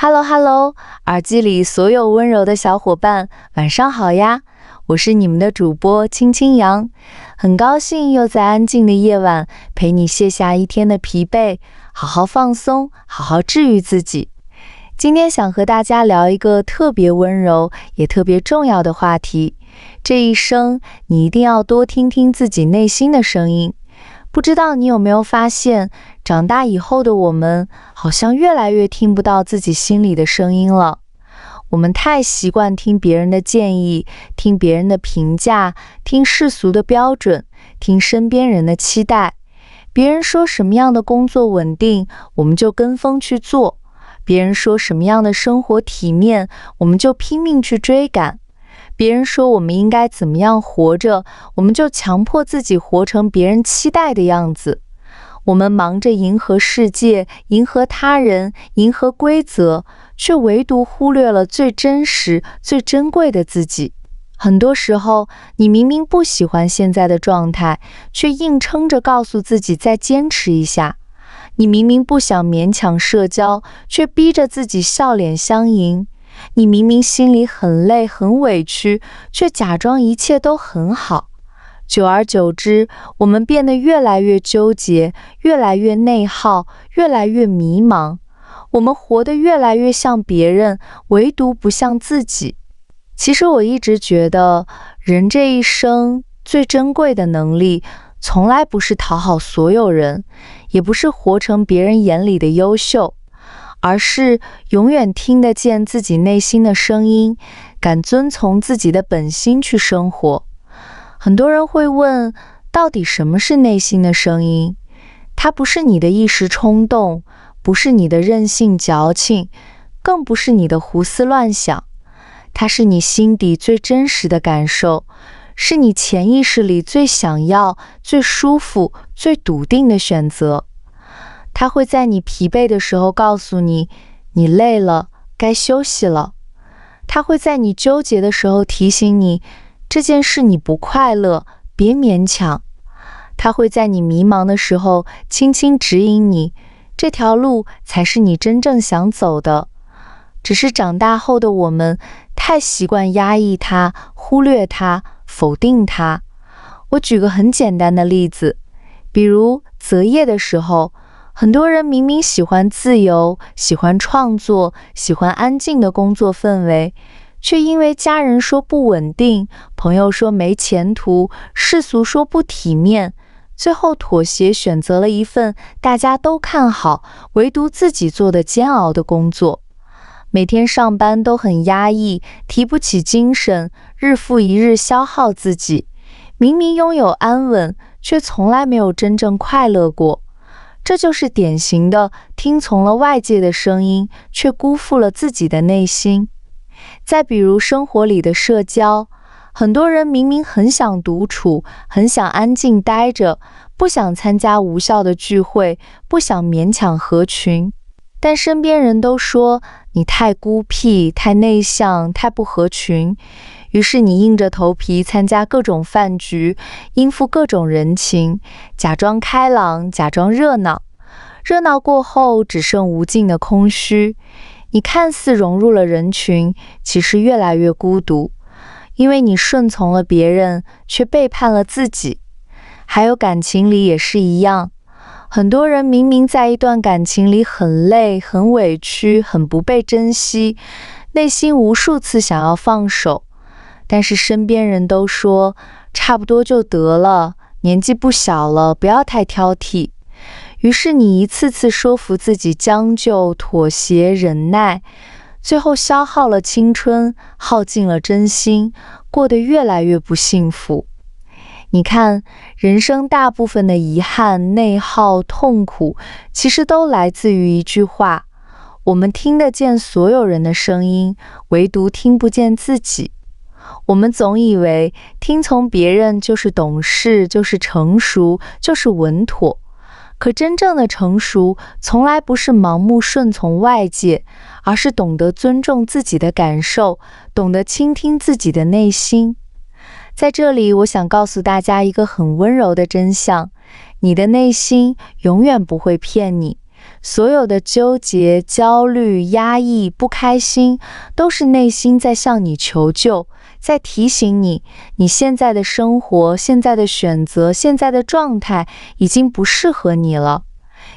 Hello Hello， 耳机里所有温柔的小伙伴，晚上好呀！我是你们的主播青青阳，很高兴又在安静的夜晚陪你卸下一天的疲惫，好好放松，好好治愈自己。今天想和大家聊一个特别温柔也特别重要的话题，这一生你一定要多听听自己内心的声音。不知道你有没有发现，长大以后的我们好像越来越听不到自己心里的声音了。我们太习惯听别人的建议，听别人的评价，听世俗的标准，听身边人的期待。别人说什么样的工作稳定，我们就跟风去做；别人说什么样的生活体面，我们就拼命去追赶。别人说我们应该怎么样活着，我们就强迫自己活成别人期待的样子。我们忙着迎合世界，迎合他人，迎合规则，却唯独忽略了最真实、最珍贵的自己。很多时候，你明明不喜欢现在的状态，却硬撑着告诉自己再坚持一下。你明明不想勉强社交，却逼着自己笑脸相迎。你明明心里很累很委屈，却假装一切都很好。久而久之，我们变得越来越纠结，越来越内耗，越来越迷茫。我们活得越来越像别人，唯独不像自己。其实我一直觉得，人这一生最珍贵的能力，从来不是讨好所有人，也不是活成别人眼里的优秀，而是永远听得见自己内心的声音，敢遵从自己的本心去生活。很多人会问，到底什么是内心的声音？它不是你的一时冲动，不是你的任性矫情，更不是你的胡思乱想。它是你心底最真实的感受，是你潜意识里最想要、最舒服、最笃定的选择。它会在你疲惫的时候告诉你，你累了，该休息了。它会在你纠结的时候提醒你，这件事你不快乐，别勉强。它会在你迷茫的时候轻轻指引你，这条路才是你真正想走的。只是长大后的我们太习惯压抑它，忽略它，否定它。我举个很简单的例子，比如择业的时候，很多人明明喜欢自由，喜欢创作，喜欢安静的工作氛围，却因为家人说不稳定，朋友说没前途，世俗说不体面，最后妥协选择了一份大家都看好，唯独自己做的煎熬的工作。每天上班都很压抑，提不起精神，日复一日消耗自己。明明拥有安稳，却从来没有真正快乐过。这就是典型的听从了外界的声音，却辜负了自己的内心。再比如生活里的社交，很多人明明很想独处，很想安静待着，不想参加无效的聚会，不想勉强合群，但身边人都说你太孤僻，太内向，太不合群，于是你硬着头皮参加各种饭局，应付各种人情，假装开朗，假装热闹。热闹过后，只剩无尽的空虚。你看似融入了人群，其实越来越孤独，因为你顺从了别人，却背叛了自己。还有感情里也是一样，很多人明明在一段感情里很累、很委屈、很不被珍惜，内心无数次想要放手，但是身边人都说差不多就得了，年纪不小了，不要太挑剔。于是你一次次说服自己将就、妥协、忍耐，最后消耗了青春，耗尽了真心，过得越来越不幸福。你看，人生大部分的遗憾、内耗、痛苦，其实都来自于一句话：我们听得见所有人的声音，唯独听不见自己。我们总以为听从别人就是懂事，就是成熟，就是稳妥。可真正的成熟，从来不是盲目顺从外界，而是懂得尊重自己的感受，懂得倾听自己的内心。在这里，我想告诉大家一个很温柔的真相，你的内心永远不会骗你，所有的纠结、焦虑、压抑、不开心，都是内心在向你求救，在提醒你，你现在的生活、现在的选择、现在的状态已经不适合你了。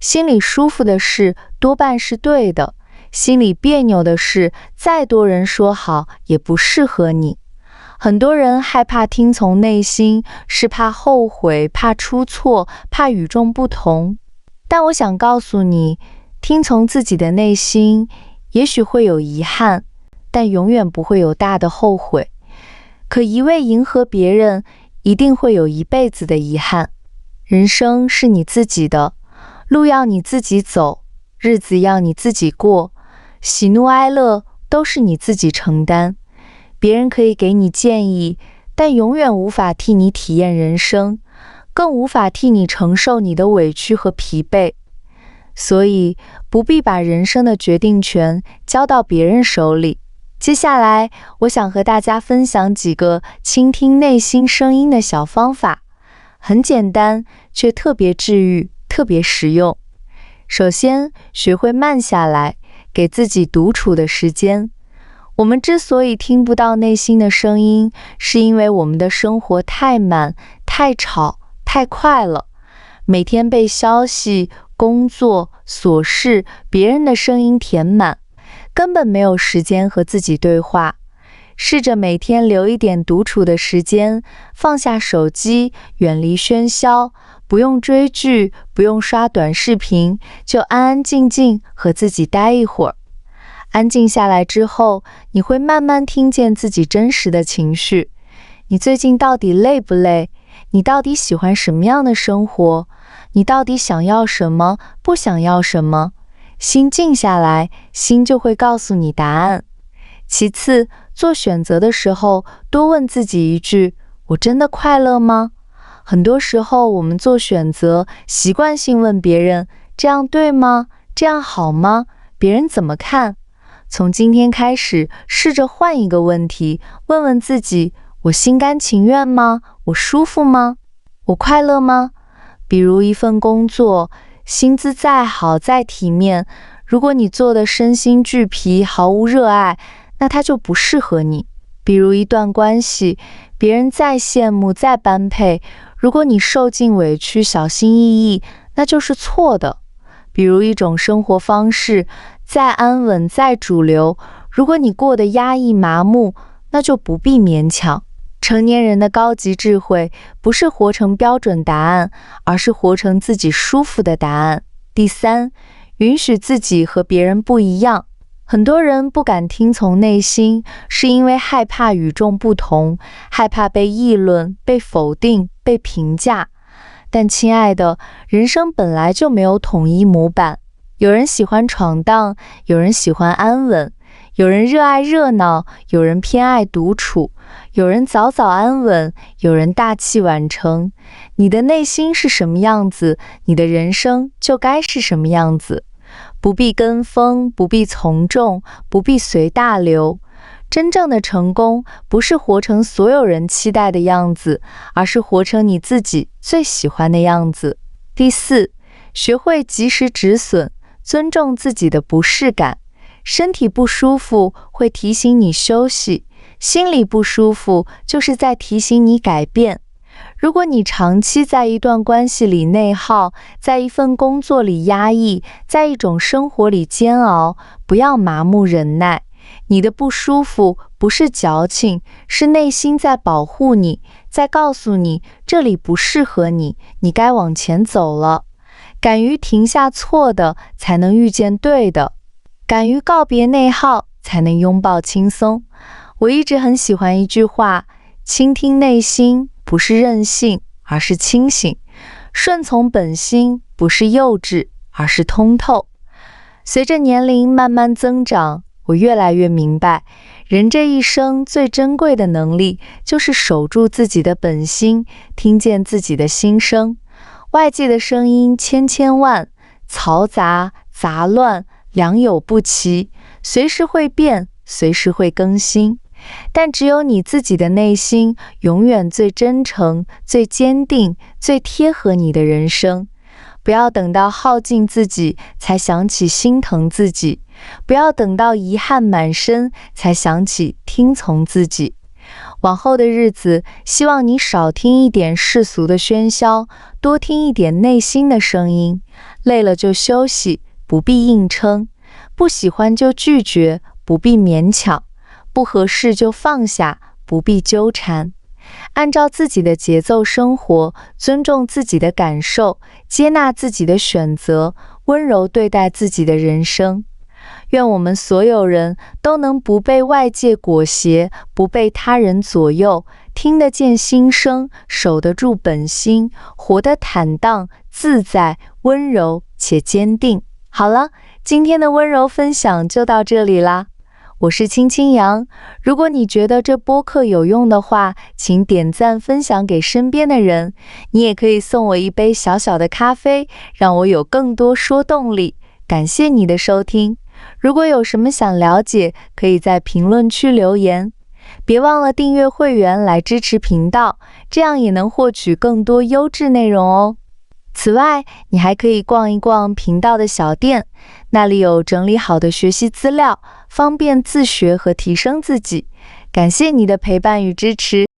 心里舒服的事多半是对的，心里别扭的事，再多人说好也不适合你。很多人害怕听从内心，是怕后悔，怕出错，怕与众不同。但我想告诉你，听从自己的内心，也许会有遗憾，但永远不会有大的后悔。可一味迎合别人，一定会有一辈子的遗憾。人生是你自己的，路要你自己走，日子要你自己过，喜怒哀乐都是你自己承担。别人可以给你建议，但永远无法替你体验人生，更无法替你承受你的委屈和疲惫。所以不必把人生的决定权交到别人手里。接下来，我想和大家分享几个倾听内心声音的小方法，很简单，却特别治愈，特别实用。首先，学会慢下来，给自己独处的时间。我们之所以听不到内心的声音，是因为我们的生活太满、太吵、太快了，每天被消息、工作、琐事、别人的声音填满，根本没有时间和自己对话。试着每天留一点独处的时间，放下手机，远离喧嚣，不用追剧，不用刷短视频，就安安静静和自己待一会儿。安静下来之后，你会慢慢听见自己真实的情绪。你最近到底累不累？你到底喜欢什么样的生活？你到底想要什么，不想要什么？心静下来，心就会告诉你答案。其次，做选择的时候，多问自己一句：我真的快乐吗？很多时候，我们做选择，习惯性问别人：这样对吗？这样好吗？别人怎么看？从今天开始，试着换一个问题，问问自己：我心甘情愿吗？我舒服吗？我快乐吗？比如一份工作，薪资再好再体面，如果你做的身心俱疲，毫无热爱，那它就不适合你。比如一段关系，别人再羡慕再般配，如果你受尽委屈，小心翼翼，那就是错的。比如一种生活方式，再安稳再主流，如果你过得压抑麻木，那就不必勉强。成年人的高级智慧，不是活成标准答案，而是活成自己舒服的答案。第三，允许自己和别人不一样。很多人不敢听从内心，是因为害怕与众不同，害怕被议论、被否定、被评价。但亲爱的，人生本来就没有统一模板。有人喜欢闯荡，有人喜欢安稳，有人热爱热闹，有人偏爱独处，有人早早安稳，有人大器晚成。你的内心是什么样子，你的人生就该是什么样子。不必跟风，不必从众，不必随大流。真正的成功，不是活成所有人期待的样子，而是活成你自己最喜欢的样子。第四，学会及时止损，尊重自己的不适感。身体不舒服会提醒你休息，心里不舒服就是在提醒你改变。如果你长期在一段关系里内耗，在一份工作里压抑，在一种生活里煎熬，不要麻木忍耐。你的不舒服不是矫情，是内心在保护你，在告诉你这里不适合你，你该往前走了。敢于停下错的，才能遇见对的；敢于告别内耗，才能拥抱轻松。我一直很喜欢一句话：倾听内心，不是任性，而是清醒；顺从本心，不是幼稚，而是通透。随着年龄慢慢增长，我越来越明白，人这一生最珍贵的能力，就是守住自己的本心，听见自己的心声。外界的声音千千万，嘈杂、杂乱、良莠不齐，随时会变，随时会更新。但只有你自己的内心，永远最真诚、最坚定、最贴合你的人生。不要等到耗尽自己才想起心疼自己，不要等到遗憾满身才想起听从自己。往后的日子，希望你少听一点世俗的喧嚣，多听一点内心的声音。累了就休息，不必硬撑；不喜欢就拒绝，不必勉强；不合适就放下，不必纠缠。按照自己的节奏生活，尊重自己的感受，接纳自己的选择，温柔对待自己的人生。愿我们所有人都能不被外界裹挟，不被他人左右，听得见心声，守得住本心，活得坦荡、自在、温柔且坚定。好了，今天的温柔分享就到这里啦。我是青青杨，如果你觉得这播客有用的话，请点赞分享给身边的人。你也可以送我一杯小小的咖啡，让我有更多说动力。感谢你的收听。如果有什么想了解，可以在评论区留言。别忘了订阅会员来支持频道，这样也能获取更多优质内容哦。此外，你还可以逛一逛频道的小店，那里有整理好的学习资料，方便自学和提升自己。感谢你的陪伴与支持。